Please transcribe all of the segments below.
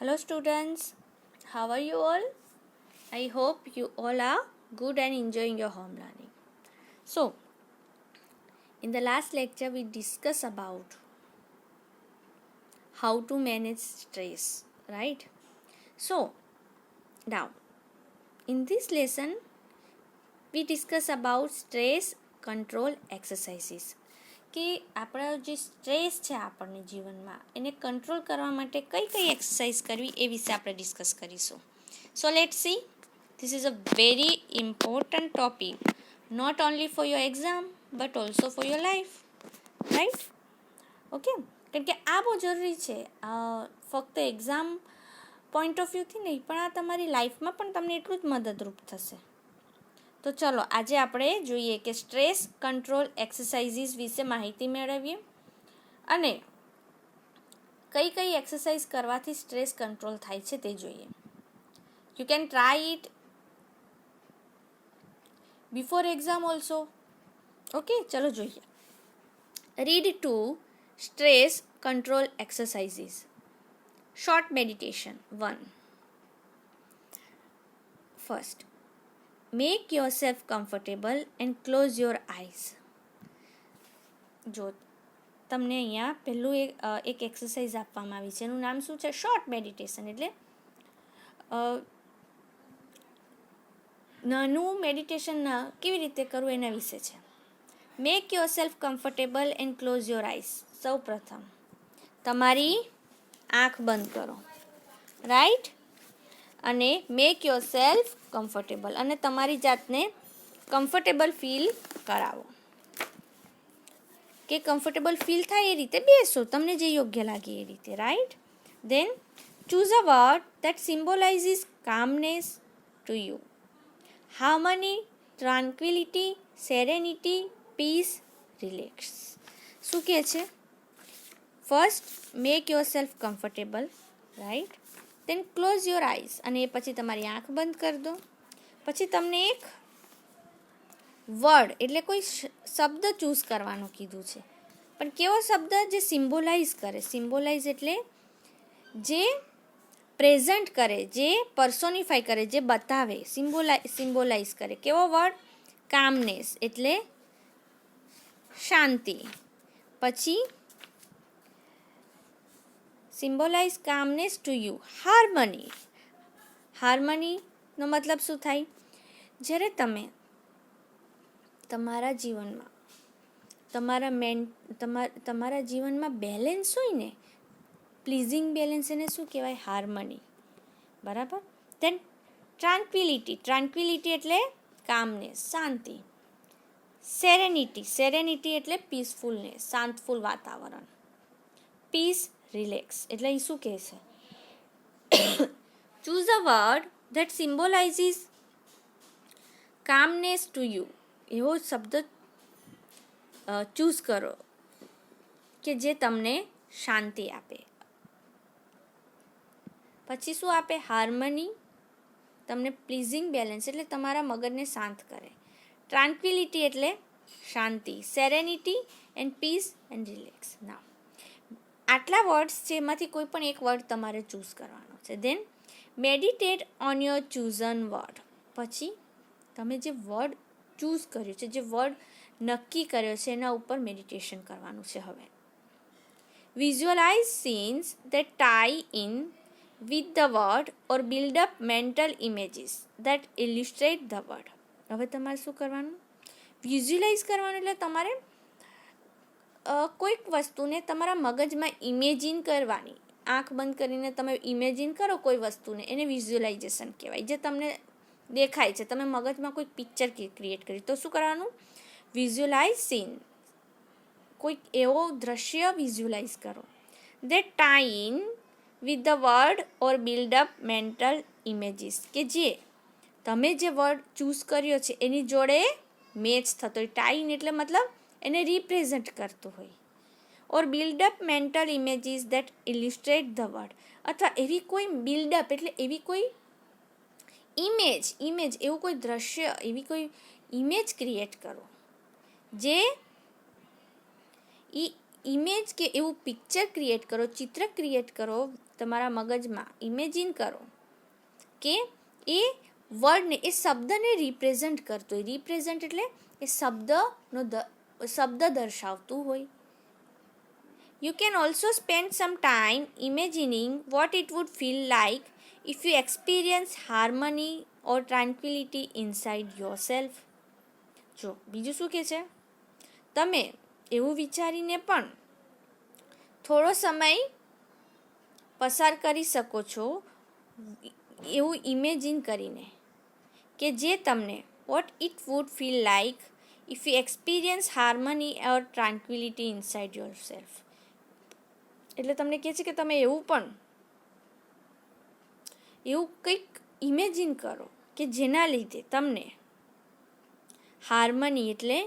Hello students, how are you all? I hope you all are good and enjoying your home learning. So, in the last lecture we discussed about how to manage stress, right? So, now in this lesson we discuss about stress control exercises. કે આપણા જે stress છે આપણને જીવનમાં એને control કરવા માટે કઈ કઈ એક્સરસાઇઝ કરવી એ વિશે આપણે ડિસ્કસ કરીશું. So let's see, this is a very important topic not only for your exam but also for your life, right? Okay, કારણ કે આ બહુ જરૂરી છે, ફક્ત એક્ઝામ પોઈન્ટ ઓફ વ્યૂથી નહીં પણ આ તમારી લાઈફમાં પણ તમને એટલું જ મદદરૂપ થશે. તો ચલો આજે આપણે જોઈએ કે સ્ટ્રેસ કંટ્રોલ એક્સરસાઇઝીસ વિશે માહિતી મેળવીએ અને કઈ કઈ એક્સરસાઇઝ કરવાથી સ્ટ્રેસ કંટ્રોલ થાય છે તે જોઈએ. You can try it before exam also. Okay, ચલો જોઈએ. Read to stress control exercises. Short meditation 1. First, make yourself comfortable and close your eyes. જો તમને અહીંયા પહેલું એક એક્સરસાઇઝ આપવામાં આવી છે, એનું નામ શું છે? Short meditation. એટલે નાનું મેડિટેશન કેવી રીતે કરવું એના વિશે છે. Make yourself comfortable and close your eyes. સૌ પ્રથમ તમારી આંખ બંધ કરો, રાઈટ? અને મેક યોર સેલ્ફ કમ્ફર્ટેબલ, અને તમારી જાતને કમ્ફર્ટેબલ ફીલ કરાવો, કે કમ્ફર્ટેબલ ફીલ થાય એ રીતે બેસો, તમને જે યોગ્ય લાગે એ રીતે, right? Then choose a word that symbolises calmness to you. Harmony, tranquillity, serenity, peace, relax. શું કહે છે? First make yourself comfortable, right? Then close your eyes, અને એ પછી તમારી આંખ બંધ કરી દો. પછી તમને એક વર્ડ એટલે કોઈ શબ્દ ચૂઝ કરવાનું કીધું છે, પણ કેવો શબ્દ? જે સિમ્બોલાઇઝ કરે. સિમ્બોલાઇઝ એટલે જે પ્રેઝન્ટ કરે, જે પર્સોનિફાય કરે, જે બતાવે, સિમ્બોલાઇઝ કરે. કેવો વર્ડ? કામનેસ એટલે શાંતિ. પછી સિમ્બોલાઇઝ કામનેસ ટુ યુ. હાર્મની. હાર્મનીનો મતલબ શું થાય? જ્યારે તમે તમારા જીવનમાં તમારા જીવનમાં બેલેન્સ હોય ને, પ્લીઝિંગ બેલેન્સ, એને શું કહેવાય? હાર્મની, બરાબર? દેન ટ્રાન્ક્વિલિટી. ટ્રાન્ક્વિલિટી એટલે કામનેસ, શાંતિ. સેરેનિટી એટલે પીસફુલનેસ, શાંતફુલ વાતાવરણ. પીસ, રિલેક્સ એટલે એ શું કહે છે? Choose a word that symbolises calmness to you. એવો શબ્દ ચૂઝ કરો કે જે તમને શાંતિ આપે. પછી શું આપે? હાર્મની, તમને પ્લીઝિંગ બેલેન્સ એટલે તમારા મગજને શાંત કરે. ટ્રાન્ક્વિલિટી એટલે શાંતિ. Serenity and peace and relax. ના, આટલા વર્ડ્સ છે, એમાંથી કોઈ પણ એક વર્ડ તમારે ચૂઝ કરવાનો છે. Then meditate on your chosen word. પછી તમે જે વર્ડ ચૂઝ કર્યો છે, જે વર્ડ નક્કી કર્યો છે, એના ઉપર મેડિટેશન કરવાનું છે. હવે visualise scenes that tie in with the word or build up mental images that illustrate the word. હવે તમારે શું કરવાનું? વિઝ્યુઅલાઇઝ કરવાનું. એટલે તમારે કોઈક વસ્તુને તમારા મગજમાં ઇમેજિન કરવાની. આંખ બંધ કરીને તમે ઇમેજિન કરો કોઈ વસ્તુને, એને વિઝ્યુઅલાઇઝેશન કહેવાય. જે તમને દેખાય છે, તમે મગજમાં કોઈ પિક્ચર ક્રિએટ કરી, તો શું કરવાનું? Visualise scene. કોઈક એવો દ્રશ્ય વિઝ્યુઅલાઇઝ કરો. That tie in with the word or build up mental images, કે જે તમે જે વર્ડ ચૂઝ કર્યો છે એની જોડે મેચ થતો હોય. ટાઈ ઇન એટલે મતલબ એને રિપ્રેઝન્ટ કરતું હોય. Or build up mental images that illustrate the word. અથવા એવી કોઈ બિલ્ડઅપ એટલે એવી કોઈ ઇમેજ એવું કોઈ દ્રશ્ય, એવી કોઈ ઇમેજ ક્રિએટ કરો, જે ઇમેજ કે એવું પિક્ચર ક્રિએટ કરો, ચિત્ર ક્રિએટ કરો તમારા મગજમાં ઇમેજિન કરો કે એ વર્ડને, એ શબ્દને રિપ્રેઝન્ટ કરતો હોય. રિપ્રેઝન્ટ એટલે એ શબ્દ દર્શાવતું હોય. You can also spend some time imagining what it would feel like if you experience harmony or tranquility inside yourself. જો બીજું શું કહે છે, તમે એવું વિચારીને પણ થોડો સમય પસાર કરી શકો છો, એવું ઇમેજિન કરીને, કે જે તમને what it would feel like if you experience harmony or tranquility inside yourself. એટલે તમને કહે છે કે તમે એવું કંઈક ઇમેજિન કરો કે જેના લીધે તમને હાર્મની એટલે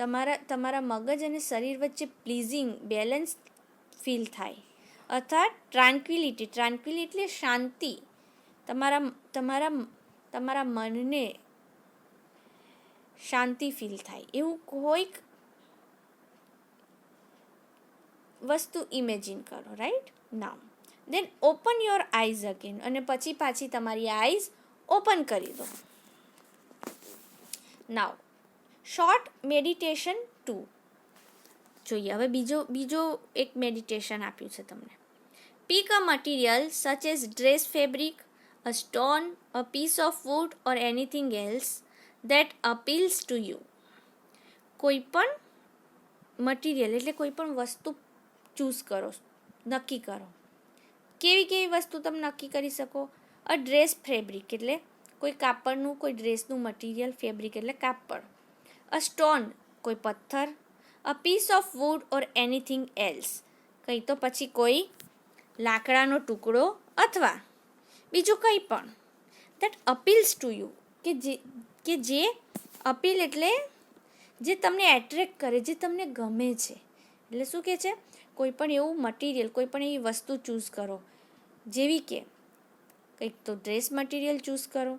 તમારા મગજ અને શરીર વચ્ચે પ્લીઝિંગ, બેલેન્સ ફીલ થાય, અર્થાત ટ્રાન્ક્વિલિટી એટલે શાંતિ, તમારા મનને શાંતિ ફીલ થાય એવું કોઈક વસ્તુ ઇમેજિન કરો. Right? Now then open your eyes again, અને પછી પાછી તમારી આઈઝ ઓપન કરી દો. નાઉ શોર્ટ મેડિટેશન 2 જોઈએ. હવે બીજો એક મેડિટેશન આપ્યું છે તમને. Pick a material such as dress fabric, a stone, a piece of wood or anything else that appeals to you. કોઈ પણ મટીરિયલ એટલે કોઈ પણ વસ્તુ ચૂઝ કરો, નક્કી કરો. કેવી વસ્તુ તમે નક્કી કરી શકો? અ ડ્રેસ ફેબ્રિક એટલે કોઈ કાપડનું, કોઈ ડ્રેસનું મટીરિયલ, ફેબ્રિક એટલે કાપડ. અ સ્ટોન કોઈ પથ્થર, a piece of wood or anything else કંઈ તો પછી કોઈ લાકડાનો ટુકડો અથવા બીજું કંઈ પણ. દેટ અપીલ્સ ટુ યુ કે જે અપીલ એટલે જે તમને એટ્રેક્ટ કરે, જે તમને ગમે છે. એટલે શું કહે છે? કોઈ પણ એવું મટીરિયલ, કોઈ પણ એવી વસ્તુ ચૂઝ કરો, જેવી કે કંઈક તો ડ્રેસ મટીરિયલ ચૂઝ કરો,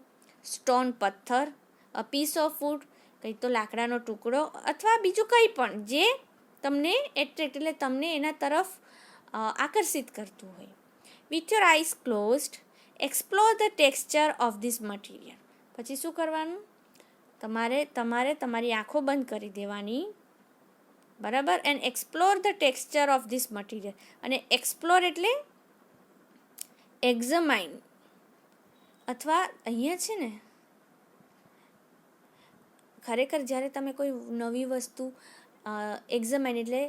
સ્ટોન પથ્થર, અ પીસ ઓફ વુડ કંઈક તો લાકડાનો ટુકડો, અથવા બીજું કંઈ પણ જે તમને એટ્રેક્ટ એટલે તમને એના તરફ આકર્ષિત કરતું હોય. With your eyes closed explore the texture of this material. પછી શું કરવાનું? તમારે તમારી આંખો બંધ કરી દેવાની, બરાબર, and explore the texture of this material. અને એક્સપ્લોર એટલે એક્ઝામાઇન, અથવા અહીંયા છે ને, ખરેખર જ્યારે તમે કોઈ નવી વસ્તુ એક્ઝામાઇન એટલે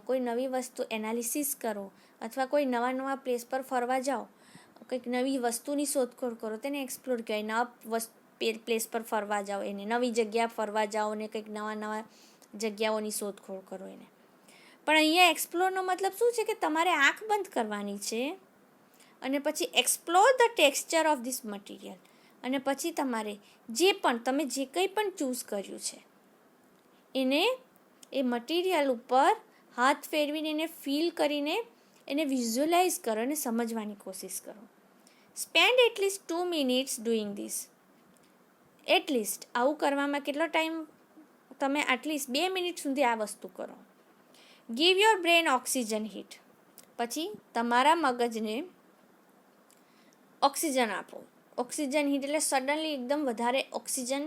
કોઈ નવી વસ્તુ એનાલિસિસ કરો, અથવા કોઈ નવા પ્લેસ પર ફરવા જાઓ, કંઈક નવી વસ્તુની શોધખોળ કરો, તેને એક્સપ્લોર કહેવાય. નવા પ્લેસ પર ફરવા જાઓ, એને નવી જગ્યા ફરવા જાઓ ને કંઈક નવા જગ્યાઓની શોધખોળ કરો એને. પણ અહીંયા એક્સપ્લોરનો મતલબ શું છે? કે તમારે આંખ બંધ કરવાની છે અને પછી explore the texture of this material. અને પછી તમે જે કંઈ પણ ચૂઝ કર્યું છે એને, એ મટીરિયલ ઉપર હાથ ફેરવીને એને ફીલ કરીને એને વિઝ્યુઅલાઇઝ કરો અને સમજવાની કોશિશ કરો. Spend at least 2 minutes doing this. At least આવું કરવામાં કેટલો ટાઈમ? તમે એટલીસ્ટ 2 મિનિટ સુધી આ વસ્તુ કરો. Give your brain oxygen hit. પછી તમારા મગજને ઓક્સિજન આપો. ઓક્સિજન હિટ એટલે સડનલી એકદમ વધારે ઓક્સિજન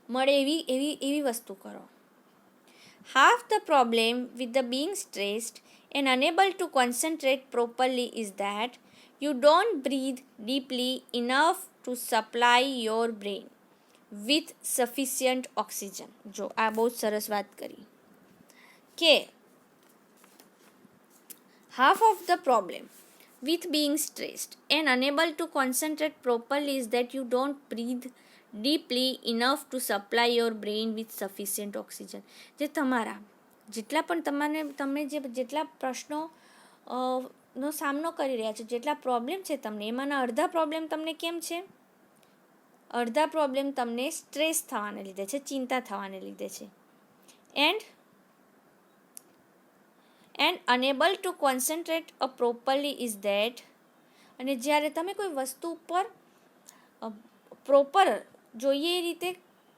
મળે એવી વસ્તુ કરો. Half the problem with the being stressed and unable to concentrate properly is that you don't breathe deeply enough to supply your brain with sufficient oxygen. જો આ બહુ જ સરસ વાત કરી કે half of the problem with being stressed and unable to concentrate properly is that you don't breathe deeply enough to supply your brain with sufficient oxygen. જે જેટલા પણ જેટલા પ્રશ્નો નો સામનો કરી રહ્યા છો, જેટલા પ્રોબ્લેમ છે તમને, એમાંના અડધા પ્રોબ્લેમ તમને કેમ છે? અડધા પ્રોબ્લેમ તમને સ્ટ્રેસ થવાને લીધે છે, ચિંતા થવાને લીધે છે. And unable to concentrate properly is that, અને જ્યારે તમે કોઈ વસ્તુ ઉપર પ્રોપર જોઈએ એ રીતે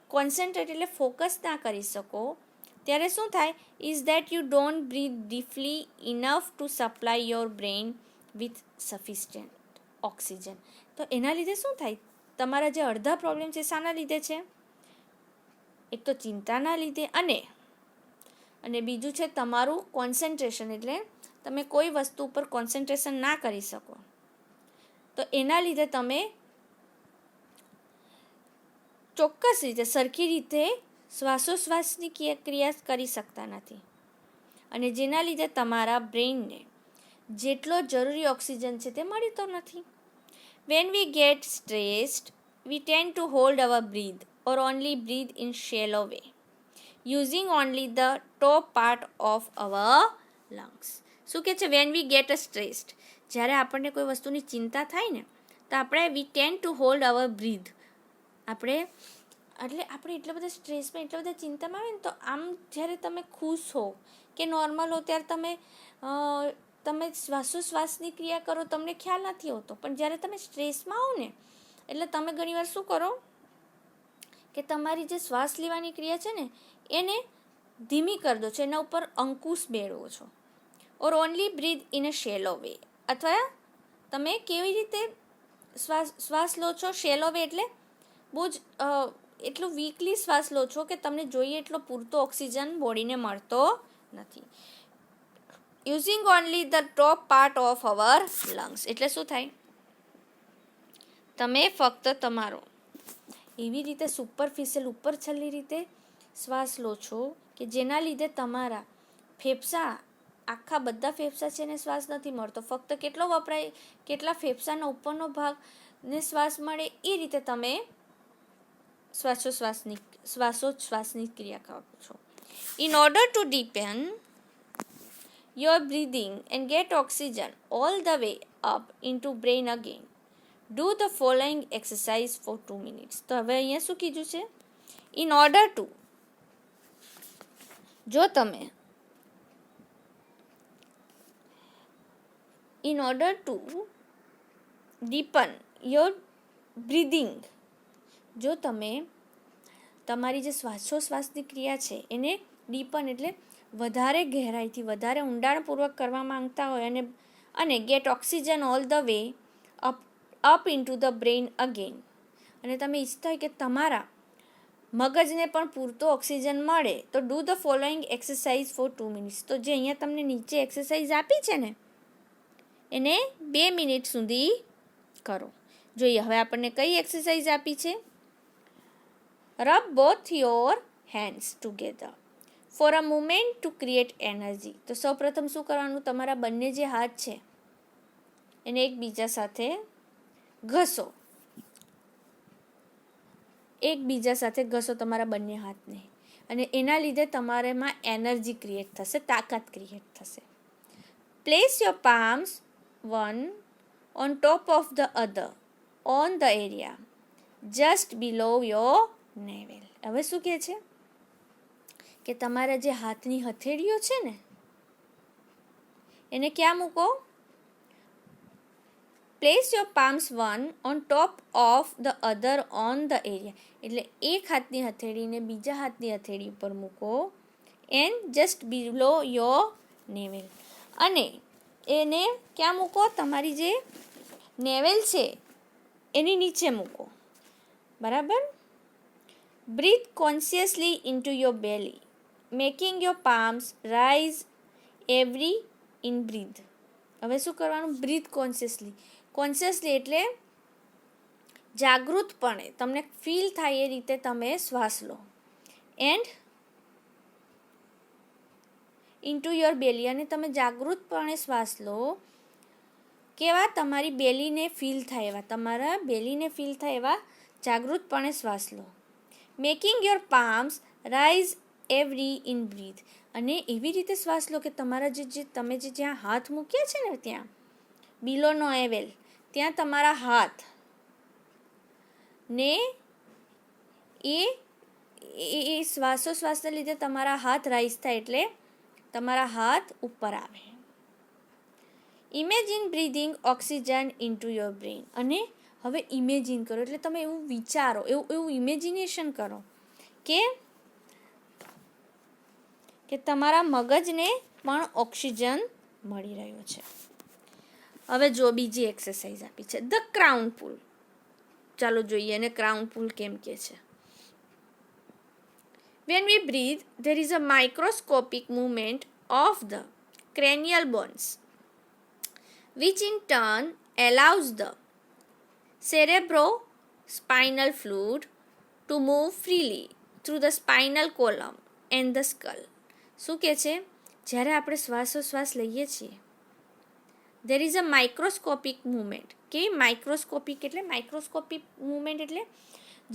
કોન્સન્ટ્રેટ એટલે ફોકસ ના કરી શકો, ત્યારે શું થાય? Is that you don't breathe deeply enough to supply your brain with sufficient oxygen. તો એના લીધે શું થાય? તમારા જે અડધા પ્રોબ્લેમ છે શાના લીધે છે? એક તો ચિંતાના લીધે અને બીજું છે તમારું કોન્સન્ટ્રેશન, એટલે તમે કોઈ વસ્તુ ઉપર કોન્સન્ટ્રેશન ના કરી શકો. તો એના લીધે તમે ચોક્કસ રીતે સરખી રીતે શ્વાસોશ્વાસની ક્રિયા કરી શકતા નથી, અને જેના લીધે તમારા બ્રેઇનને જેટલો જરૂરી ઓક્સિજન છે તે મળતો નથી. When we get stressed, we tend to hold our breath or only breathe in shallow way, using only the top part of our lungs. શું કહે છે? When we get stressed, જ્યારે આપણને કોઈ વસ્તુની ચિંતા થાય ને, તો આપણે we tend to hold our breath. આપણે એટલા બધા સ્ટ્રેસમાં, એટલા બધા ચિંતામાં આવે ને, તો આમ જ્યારે તમે ખુશ હો કે નોર્મલ હો ત્યારે તમે શ્વાસોશ્વાસની ક્રિયા કરો, તમને ખ્યાલ નથી હોતો. પણ જ્યારે તમે સ્ટ્રેસમાં હો ને, એટલે તમે ઘણીવાર શું કરો કે તમારી જે શ્વાસ લેવાની ક્રિયા છે ને એને ધીમી કરી દો છો, એના ઉપર અંકુશ મેળવો છો. Or only breathe in a shallow way, અથવા તમે કેવી રીતે શ્વાસ લો છો? શેલો વે એટલે બહુ જ એટલું વીકલી શ્વાસ લો છો કે તમને જોઈએ એટલો પૂરતો ઓક્સિજન બોડીને મળતો નથી. Using only the top part of our lungs, એટલે શું થાય? તમે ફક્ત તમારો એવી રીતે સુપરફિશિયલ ઉપર છેલ્લી રીતે શ્વાસ લો છો કે જેના લીધે તમારા ફેફસા, આખા બધા ફેફસા છે ને શ્વાસ નથી મળતો, ફક્ત કેટલો વપરાય, કેટલા ફેફસાનો ઉપરનો ભાગને શ્વાસ મળે, એ રીતે તમે શ્વાસોચ્છ્વાસની ક્રિયા કરો છો. In order to deepen your breathing and get oxygen all the way up into brain again, do the following exercise for 2 minutes. તો હવે અહીંયા શું કીધું છે? In order to, જો તમે in order to deepen your breathing, જો તમે તમારી જે શ્વાસોશ્વાસની ક્રિયા છે એને ડીપન એટલે વધારે ગહેરાઈથી, વધારે ઊંડાણપૂર્વક કરવા માંગતા હોય અને get oxygen all the way up into the brain again, અને તમે ઈચ્છતા હોય કે તમારા મગજને પણ પૂરતો ઓક્સિજન મળે, તો do the following exercise for 2 minutes. તો જે અહીંયા તમને નીચે એક્સરસાઇઝ આપી છે ને એને 2 મિનિટ સુધી કરો. જોઈએ હવે આપણને કઈ એક્સરસાઇઝ આપી છે? Rub both your hands together for a moment to create energy. તો સૌપ્રથમ શું કરવાનું? તમારા બંને જે હાથ છે એને એકબીજા સાથે ઘસો, તમારા બંને હાથને, અને એના લીધે તમારામાં એનર્જી ક્રિએટ થશે, તાકાત ક્રિએટ થશે. Place your palms one on top of the other on the area just below your navel. હવે શું કહે છે કે તમારા જે હાથની હથેળીઓ છે ને એને ક્યાં મૂકો? Place your palms one on top of the other on the area, એટલે એક હાથની હથેળીને બીજા હાથની હથેળી ઉપર મૂકો, and just below your Newell, અને એને ક્યાં મૂકો? તમારી જે નેવેલ છે એની નીચે મૂકો, બરાબર? Breathe consciously into your belly, making your palms rise every in breath. હવે શું કરવાનું? બ્રીથ કોન્શિયસલી એટલે જાગૃતપણે તમને ફીલ થાય એ રીતે તમે શ્વાસ લો, એન્ડ ઇન્ટુ યોર બેલી, અને તમે જાગૃતપણે શ્વાસ લો. કેવા? તમારી બેલીને ફીલ થાય એવા, તમારા બેલીને ફીલ થાય એવા જાગૃતપણે શ્વાસ લો. Making your palms rise every in breath, અને એવી રીતે શ્વાસ લો કે તમારા તમે જ્યાં હાથ મૂક્યા છે ને ત્યાં બિલો નો એવેલ, ત્યાં તમારા હાથ ને એ શ્વાસોશ્વાસને લીધે તમારા હાથ રાઈઝ થાય, એટલે તમારા હાથ ઉપર આવે. Imagine breathing oxygen into your brain, અને હવે ઇમેજિન કરો એટલે તમે એવું વિચારો, એવું ઇમેજિનેશન કરો કે તમારા મગજને પણ ઓક્સિજન મળી રહ્યો છે. હવે જો બીજી એક્સરસાઇઝ આપી છે, ધ ક્રાઉન પુલ. ચાલો જોઈએ એને ક્રાઉન પુલ કેમ કે છે. When we breathe, there is a microscopic movement of the cranial bones, which in turn allows the cerebrospinal fluid to move freely through the spinal column and the skull. શું કહે છે? જ્યારે આપણે શ્વાસોશ્વાસ લઈએ છીએ, there is a microscopic movement. કે microscopic એટલે microscopic movement એટલે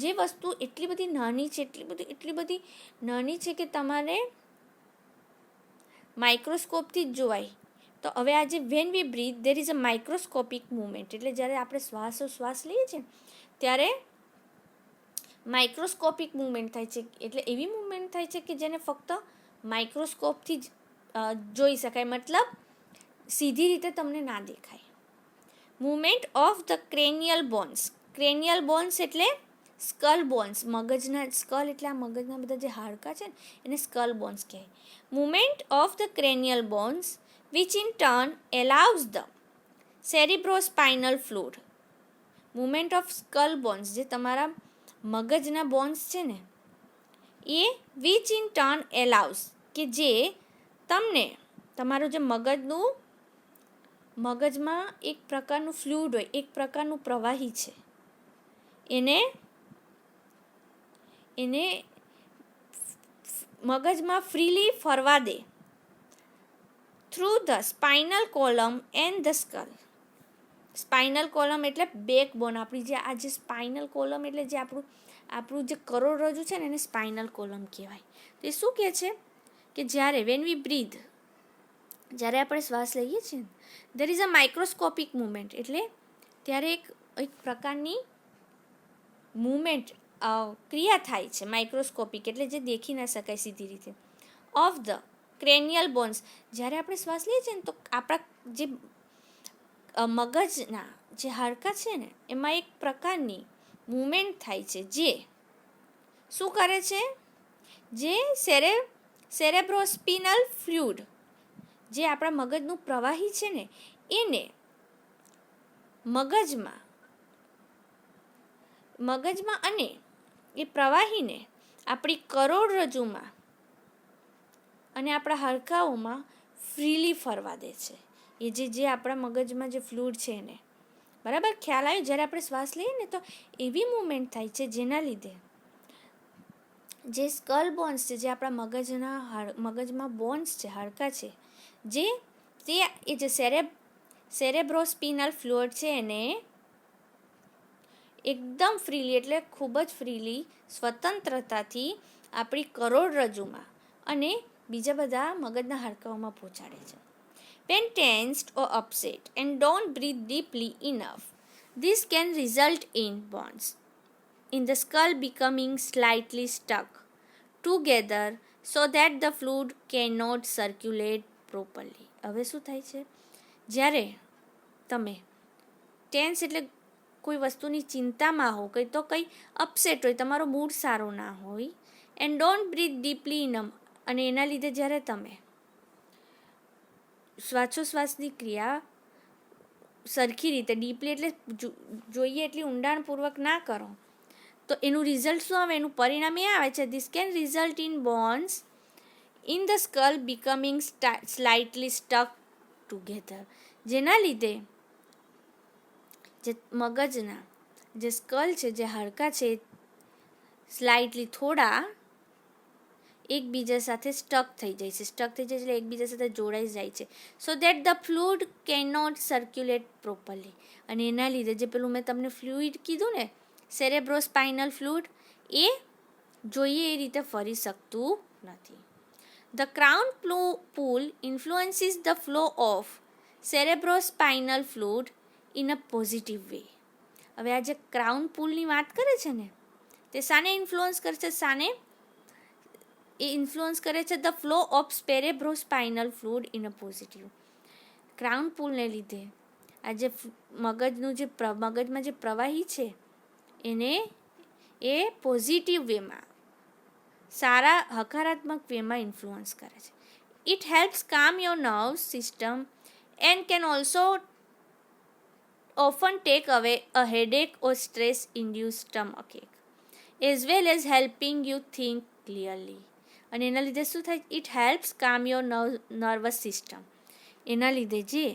જે વસ્તુ એટલી બધી નાની છે, એટલી બધી નાની છે કે તમારે માઇક્રોસ્કોપથી જ જોવાય. તો હવે આજે when we breathe there is a microscopic movement, એટલે જ્યારે આપણે શ્વાસોશ્વાસ લઈએ છીએ ત્યારે માઇક્રોસ્કોપિક મૂવમેન્ટ થાય છે. એટલે એવી મૂવમેન્ટ થાય છે કે જેને ફક્ત માઇક્રોસ્કોપથી જ જોઈ શકાય, મતલબ સીધી રીતે તમને ના દેખાય. Movement of the cranial bones. Cranial bones એટલે સ્કલ બોન્સ, મગજના સ્કલ એટલે આ મગજના બધા જે હાડકાં છે ને એને સ્કલ બોન્સ કહેવાય. Movement of the cranial bones which in turn allows the cerebrospinal fluid. Movement of skull bones, જે તમારા મગજના બોન્સ છે ને એ which in turn allows, કે જે તમને તમારું જે મગજમાં એક પ્રકારનું ફ્લુઇડ હોય, એક પ્રકારનું પ્રવાહી છે, એને મગજમાં ફ્રીલી ફરવા દે through the spinal column and the skull. Spinal column એટલે બેકબોન. આપણી જે આ જે સ્પાઇનલ કોલમ એટલે જે આપણું જે કરોડરજ્જુ છે ને એને સ્પાઇનલ કોલમ કહેવાય. તો એ શું કહે છે કે જ્યારે વેન વી બ્રીધ, જ્યારે આપણે શ્વાસ લઈએ છીએ દેર ઇઝ અ માઇક્રોસ્કોપિક મૂવમેન્ટ, એટલે ત્યારે એક પ્રકારની મૂવમેન્ટ ક્રિયા થાય છે. માઇક્રોસ્કોપિક એટલે જે દેખી ના શકાય સીધી રીતે. ઓફ ધ ક્રેનિયલ બોન્સ, જ્યારે આપણે શ્વાસ લઈએ છીએ ને તો આપણા જે મગજના જે હાડકાં છે ને એમાં એક પ્રકારની મૂવમેન્ટ થાય છે જે શું કરે છે, જે સેરેબ્રોસ્પિનલ ફ્લુઇડ, જે આપણા મગજનું પ્રવાહી છે ને એને મગજમાં અને એ પ્રવાહીને આપણી કરોડરજ્જુમાં અને આપણા હાડકાઓમાં ફ્રીલી ફરવા દે છે. એ જે આપણા મગજમાં જે ફ્લુઇડ છે એને, બરાબર ખ્યાલ આવ્યો? જ્યારે આપણે શ્વાસ લઈએ ને તો એવી મૂવમેન્ટ થાય છે જેના લીધે જે સ્કલ બોન્સ છે, જે આપણા મગજમાં બોન્સ છે, હાડકાં છે, એ જે સેરેબ્રોસ્પિનલ ફ્લુઇડ છે એને એકદમ ફ્રીલી એટલે ખૂબ જ ફ્રીલી, સ્વતંત્રતાથી આપણી કરોડરજ્જુમાં અને બીજા બધા મગજના હાડકાઓમાં પહોંચાડે છે. When tensed or upset and don't breathe deeply enough, this can result in bones in the skull becoming slightly stuck together so that the fluid cannot circulate properly. હવે શું થાય છે? જ્યારે તમે ટેન્સ એટલે કોઈ વસ્તુની ચિંતામાં હો, કંઈ અપસેટ હોય, તમારો મૂડ સારો ના હોય, and don't breathe deeply enough, અને એના લીધે જ્યારે તમે શ્વાસોશ્વાસની ક્રિયા સરખી રીતે ડીપલી એટલે જોઈએ એટલી ઊંડાણપૂર્વક ના કરો તો એનું રિઝલ્ટ શું આવે? એનું પરિણામ એ આવે છે this can result in bones in the skull becoming slightly stuck together. જેના લીધે જે મગજના જે સ્કલ છે, જે હાડકાં છે, સ્લાઇટલી થોડા એકબીજા સાથે સ્ટક થઈ જાય છે. એટલે એકબીજા સાથે જોડાઈ જાય છે. So that the fluid can not circulate properly. અને એના લીધે જે પેલું મેં તમને ફ્લુઇડ કીધું ને, સેરેબ્રોસ્પાઇનલ ફ્લુઇડ, એ જોઈએ એ રીતે ફરી શકતું નથી. The crown pull influences the flow of cerebrospinal fluid in a positive way. હવે આ જે ક્રાઉન પુલની વાત કરે છે ને તે શાને ઇન્ફ્લુઅન્સ કરે છે? એ ઇન્ફ્લુઅન્સ કરે છે the flow of cerebrospinal fluid in a positive. Crown પુલને લીધે આ જે મગજમાં જે પ્રવાહી છે એને એ પોઝિટિવ વેમાં, સારા હકારાત્મક વેમાં ઇન્ફ્લુઅન્સ કરે છે. ઇટ હેલ્પ્સ કામ your nerve system and can also often take away a headache or stress-induced stomachache, as well as helping you think clearly. અને એના લીધે શું થાય? ઇટ હેલ્પ્સ કામ યોર નર્વસ સિસ્ટમ. એના લીધે જે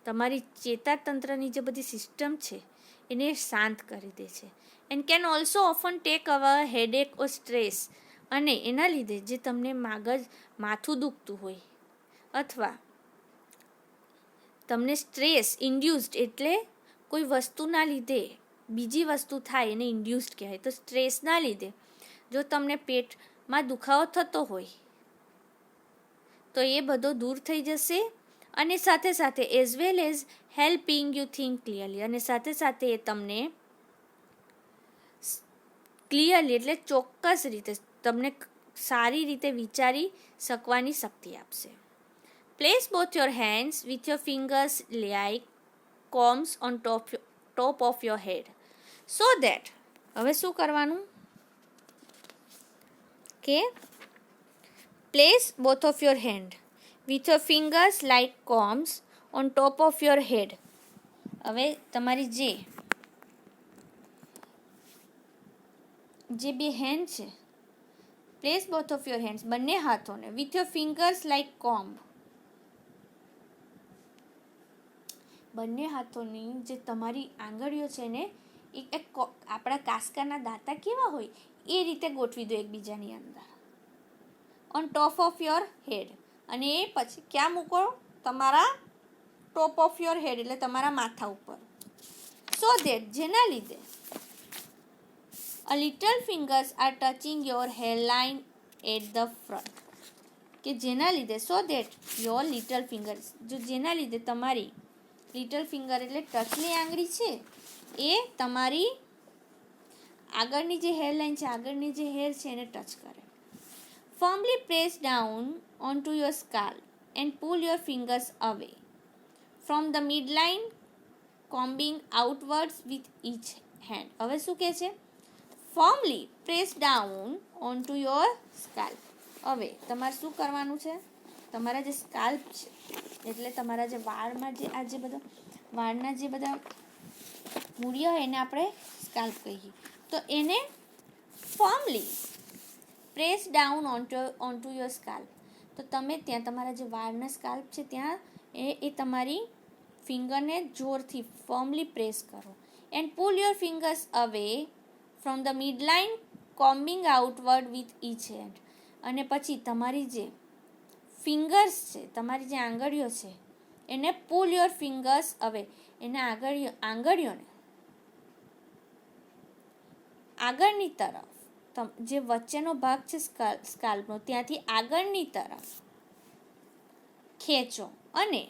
તમારી ચેતાતંત્રની જે બધી સિસ્ટમ છે એને શાંત કરી દે છે. And can also often take our headache or stress. અને એના લીધે જે તમને માથું દુખતું હોય અથવા તમને સ્ટ્રેસ ઇન્ડ્યુસ્ડ એટલે કોઈ વસ્તુના લીધે બીજી વસ્તુ થાય એને ઇન્ડ્યુસ્ડ કહેવાય. તો સ્ટ્રેસના લીધે જો તમને પેટમાં દુખાવો થતો હોય તો એ બધો દૂર થઈ જશે. અને સાથે સાથે as well as helping you think clearly. અને સાથે સાથે એ તમને ક્લિયરલી એટલે ચોક્કસ રીતે તમને સારી રીતે વિચારી શકવાની શક્તિ આપશે. Place both your hands with your fingers like combs on top of your head so that હવે શું કરવાનું કે place both of your hand with your fingers like combs on top of your head. હવે તમારી જે બે hand છે, place both of your hands બંને હાથોને with your fingers like comb, બંને હાથોની જે તમારી આંગળીઓ છે ને એક આપણા કાસ્કાના દાંતા કેવા હોય એ રીતે ગોઠવી દો એકબીજાની અંદર on top of your head. અને એ પછી ક્યાં મૂકો? તમારા ટોપ ઓફ યોર હેડ એટલે તમારા માથા ઉપર. સો દેટ જેના લીધે a little fingers are touching your hair line at the front. કે જેના લીધે so that your little fingers જો જેના લીધે તમારી લિટલ ફિંગર એટલે ટચની આંગળી છે એ તમારી આગળની જે હેરલાઇન છે, આગળની જે હેર છે એને ટચ કરે. Firmly press down on to your scalp and pull your fingers away from the mid line, combing outwards with each hand. હવે શું કહે છે? Firmly press down on to your scalp. હવે તમારે શું કરવાનું છે? તમારા જે સ્કાલ્પ છે એટલે તમારા જે વાળમાં જે આ જે બધા વાળના જે બધા મૂળિયા હોય એને આપણે સ્કાલ્પ કહીએ. તો એને ફર્મલી press down on to your scalp. તો તમે ત્યાં તમારા જે વાળના સ્કાલ્પ છે ત્યાં એ તમારી ફિંગરને જોરથી ફર્મલી પ્રેસ કરો. And pull your fingers away from the mid line, combing outward with each hand. અને પછી તમારી જે ફિંગર્સ છે, તમારી જે આંગળીઓ છે એને પુલ યોર ફિંગર્સ અવે. એને આંગળીઓને આગળની તરફ જે વચ્ચેનો ભાગ છે સ્કાલ્પનો ત્યાંથી આગળની તરફ ખેંચો અને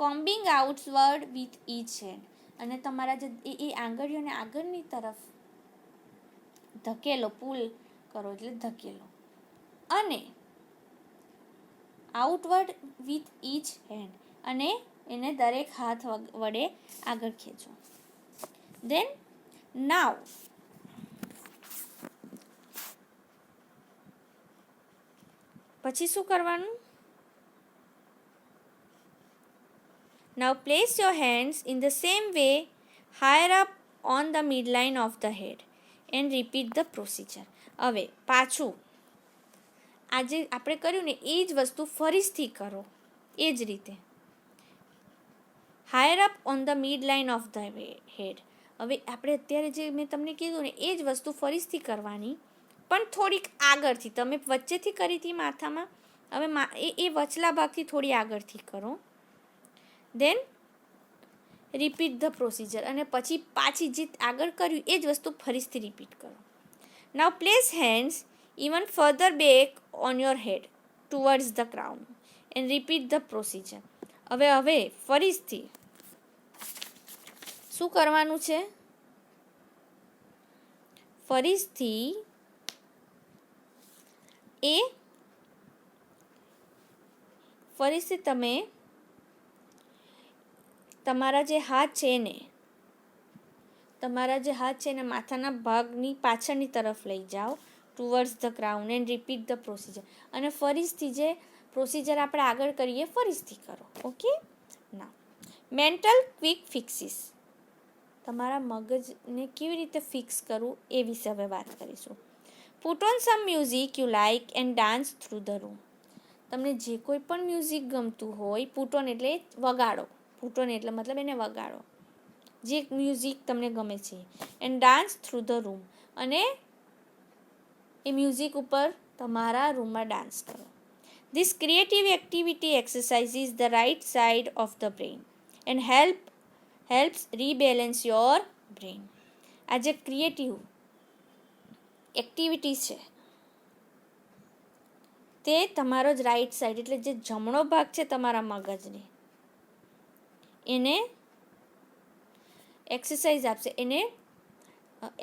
combing outward with each hand. અને તમારા જે એ આંગળીઓને આગળની તરફ ધકેલો, પુલ કરો એટલે ધકેલો અને આઉટવર્ડ વિથ ઇચ હેન્ડ અને એને દરેક હાથ વડે આગળ ખેંચો. દેન નાવ પછી શું કરવાનું? Now place your hands in the same way higher up on the midline of the head and repeat the procedure. હવે પાછું આજે આપણે કર્યું ને એ જ વસ્તુ ફરીથી કરો એ જ રીતે. Higher up on the mid line of the head. હવે આપણે અત્યારે જે મેં તમને કીધું ને એ જ વસ્તુ ફરીથી કરવાની પણ થોડીક આગળથી. તમે વચ્ચેથી કરી હતી માથામાં, હવે એ વચલા ભાગથી થોડી આગળથી કરો. દેન રિપીટ ધ પ્રોસિજર. અને પછી પાછી જે આગળ કર્યું એ જ વસ્તુ ફરીથી રિપીટ કરો. Now place hands even further back on your head towards the crown and repeat the procedure. હવે ફરીથી શું કરવાનું છે? ફરીથી તમે તમારા જે હાથ છે એને માથાના ભાગની પાછળની તરફ લઈ જાઓ towards the crown and repeat the procedure. અને ફરીથી જે પ્રોસિજર આપણે આગળ કરીએ ફરીથી કરો. ઓકે. ના મેન્ટલ ક્વિક ફિક્સીસ, તમારા મગજને કેવી રીતે ફિક્સ કરવું એ વિશે હવે વાત કરીશું. Put on some music you like and dance through the room, તમને જે કોઈ પણ મ્યુઝિક ગમતું હોય, પુટ ઓન એટલે વગાડો, પુટ ઓન એટલે મતલબ એને વગાડો, જે મ્યુઝિક તમને ગમે છે, and dance through the room, અને એ મ્યુઝિક ઉપર તમારા રૂમમાં ડાન્સ કરો. This creative activity exercises the right side of the brain and helps rebalance your brain. આ જે ક્રિએટિવ એક્ટિવિટી છે તે તમારો જ રાઈટ સાઈડ એટલે જે જમણો ભાગ છે તમારા મગજને એને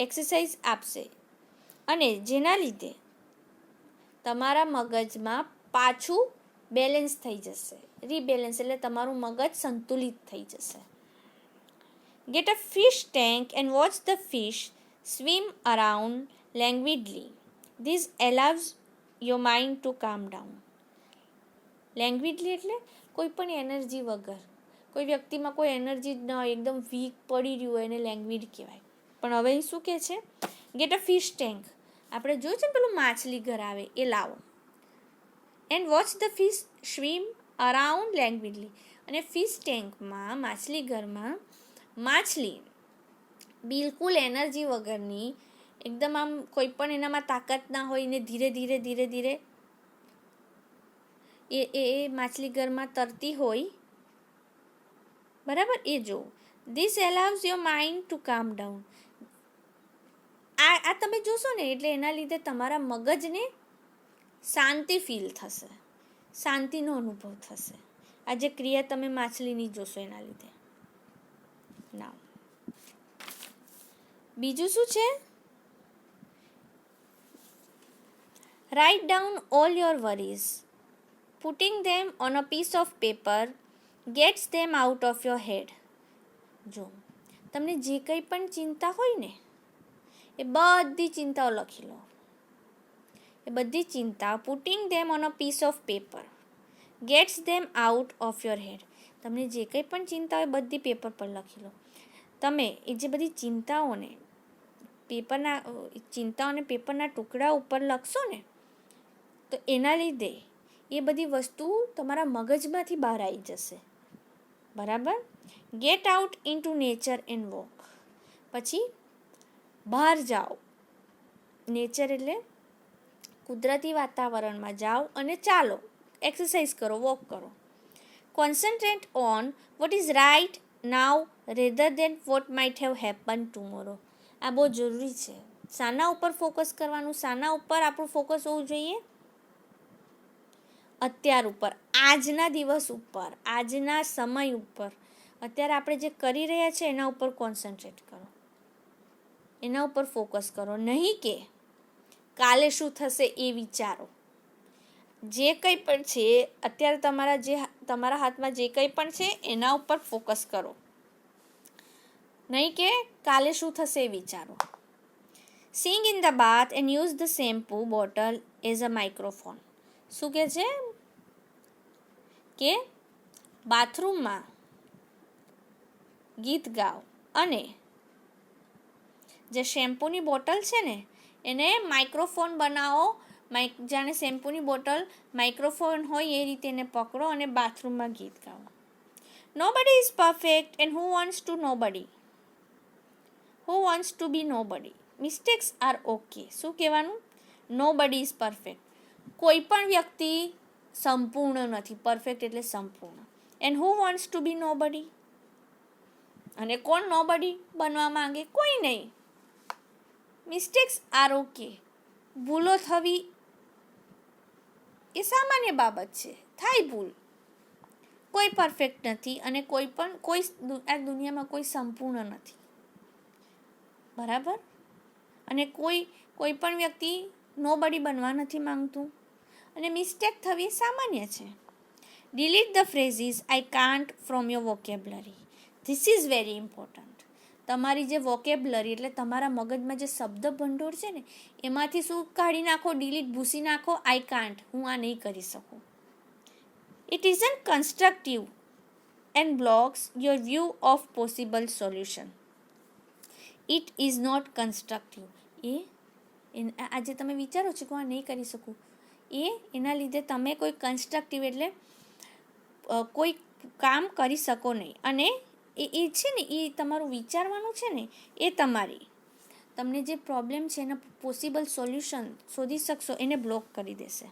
એક્સરસાઇઝ આપશે અને જેના લીધે તમારા મગજમાં પાછું બેલેન્સ થઈ જશે. રીબેલેન્સ એટલે તમારું મગજ સંતુલિત થઈ જશે. Get a fish tank and watch the fish swim around languidly. This allows your mind to calm down. Languidly એટલે કોઈ પણ એનર્જી વગર, કોઈ વ્યક્તિમાં કોઈ એનર્જી ન હોય, એકદમ વીક પડી રહ્યું હોય એને લેંગ્વિડ કહેવાય. પણ હવે શું કહે છે? ગેટ અ ફિશ ટેન્ક, આપણે જોયું છે ને પેલું માછલી ઘર આવે એ લાવો. And watch the fish swim around languidly, અને ફિશ ટેન્કમાં માછલી ઘરમાં માછલી બિલકુલ એનર્જી વગરની, એકદમ આમ કોઈ પણ એનામાં તાકાત ના હોય ને ધીરે ધીરે એ માછલી ઘરમાં તરતી હોય, બરાબર, એ જો. This allows your mind to કામ ડાઉન. આ તમે જોશો ને એટલે એના લીધે તમારા મગજને શાંતિ ફીલ થશે, શાંતિનો અનુભવ થશે. આ જે ક્રિયા તમે માછલીની જોશો એના લીધે. ના, બીજું શું છે? Write down all your worries. Putting them on a piece of paper gets them out of your head. જો તમને જે કંઈ પણ ચિંતા હોય ને એ બધી ચિંતાઓ લખી લો. એ બધી ચિંતા putting them on a piece of paper gets them out of your head. તમને જે કંઈ પણ ચિંતા હોય બધી પેપર પર લખી લો. તમે એ જે બધી ચિંતાઓને પેપરના ટુકડા ઉપર લખશો ને તો એના લીધે એ બધી વસ્તુ તમારા મગજમાંથી બહાર આવી જશે. બરાબર? Get out in two nature and walk. પછી બહાર જાઓ. નેચર એટલે કુદરતી વાતાવરણમાં જાઓ અને ચાલો, એક્સરસાઇઝ કરો, વોક કરો. Concentrate on what is right now rather than what might have happen tomorrow. આ બહુ જરૂરી છે. શાના ઉપર ફોકસ કરવાનું? શાના ઉપર આપણું ફોકસ હોવું જોઈએ? અત્યાર ઉપર, આજના દિવસ ઉપર, આજના સમય ઉપર. અત્યારે આપણે જે કરી રહ્યા છીએ એના ઉપર કોન્સન્ટ્રેટ કરો, એના ઉપર ફોકસ કરો. નહીં કે કાલે શું થશે એ વિચારો. જે કંઈ પણ છે અત્યારે તમારા હાથમાં જે કંઈ પણ છે એના ઉપર ફોકસ કરો, નહીં કે કાલે શું થશે એ વિચારો. Sing in the bath and use the shampoo bottle as a microphone. શું કહે છે? કે બાથરૂમમાં ગીત ગાઓ અને જે શેમ્પૂની બોટલ છે ને એને માઇક્રોફોન બનાવો. જાણે શેમ્પૂની બોટલ માઇક્રોફોન હોય એ રીતે એને પકડો અને બાથરૂમમાં ગીત ગાઓ. Nobody is perfect and who wants to be nobody. Mistakes are okay. શું કહેવાનું? Nobody is perfect. કોઈ પણ વ્યક્તિ સંપૂર્ણ નથી. પરફેક્ટ એટલે સંપૂર્ણ. And who wants to be nobody. અને કોણ નોબડી બનવા માંગે? કોઈ નહીં. Mistakes are okay. ભૂલો થવી એ સામાન્ય બાબત છે. થાય ભૂલ. કોઈ પરફેક્ટ નથી અને આ દુનિયામાં કોઈ સંપૂર્ણ નથી. બરાબર? અને કોઈ પણ વ્યક્તિ નોબડી બનવા નથી માંગતું અને મિસ્ટેક થવી સામાન્ય છે. Delete the phrases I can't from your vocabulary. This is very important. તમારી જે વોકેબ્યુલરી એટલે તમારા મગજમાં જે શબ્દ ભંડોળ છે ને એમાંથી શું કાઢી નાખો? ડિલીટ, ભૂસી નાખો. આઈ કાન્ટ, હું આ નહીં કરી શકું. It isn't constructive. and blocks your view of possible solution. It is not constructive. આજે તમે વિચારો છો કે હું આ નહીં કરી શકું, એના લીધે તમે કોઈ કન્સ્ટ્રક્ટિવ એટલે કોઈ કામ કરી શકો નહીં. અને એ છે ને, એ તમારું વિચારવાનું છે ને, એ તમારી તમને જે પ્રોબ્લેમ છે એના પોસિબલ સોલ્યુશન શોધી શકશો એને બ્લોક કરી દેશે.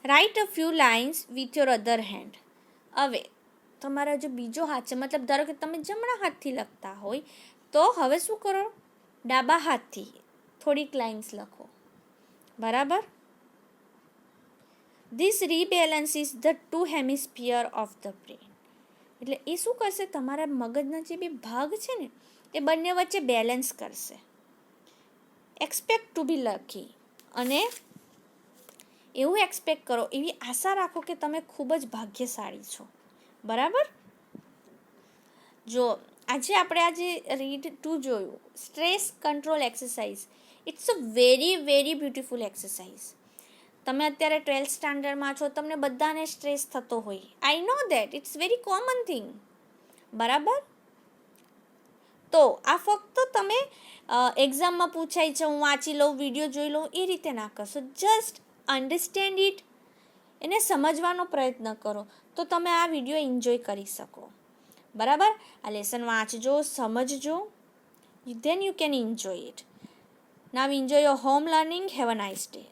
Write a few lines with your other hand. હવે તમારા જો બીજો હાથ છે, મતલબ ધારો કે તમે જમણા હાથથી લખતા હોય તો હવે શું કરો, ડાબા હાથથી થોડીક લાઇન્સ લખો. બરાબર. This rebalances the two hemisphere of the brain. એટલે એ શું કરશે, તમારા મગજના જે બે ભાગ છે ને એ બંને વચ્ચે બેલેન્સ કરશે. એક્સપેક્ટ ટુ બી લકી. અને એવું એક્સપેક્ટ કરો, એવી આશા રાખો કે તમે ખૂબ જ ભાગ્યશાળી છો. બરાબર. જો આજે રીડ 2 જોયું, stress control exercise. It's a very very beautiful exercise. તમે અત્યારે 12th સ્ટાન્ડર્ડમાં છો, તમને બધાને સ્ટ્રેસ થતો હોય. I know that, it's very common thing. બરાબર. તો આ ફક્ત તમે એક્ઝામમાં પૂછાય છે હું વાંચી લઉં, વિડીયો જોઈ લઉં, એ રીતે ના કરશો. જસ્ટ અન્ડરસ્ટેન્ડ ઇટ, એને સમજવાનો પ્રયત્ન કરો તો તમે આ વિડીયો એન્જોય કરી શકો. બરાબર. આ લેસન વાંચજો, સમજજો, then you can enjoy it. Now enjoy your home learning. Have a nice day.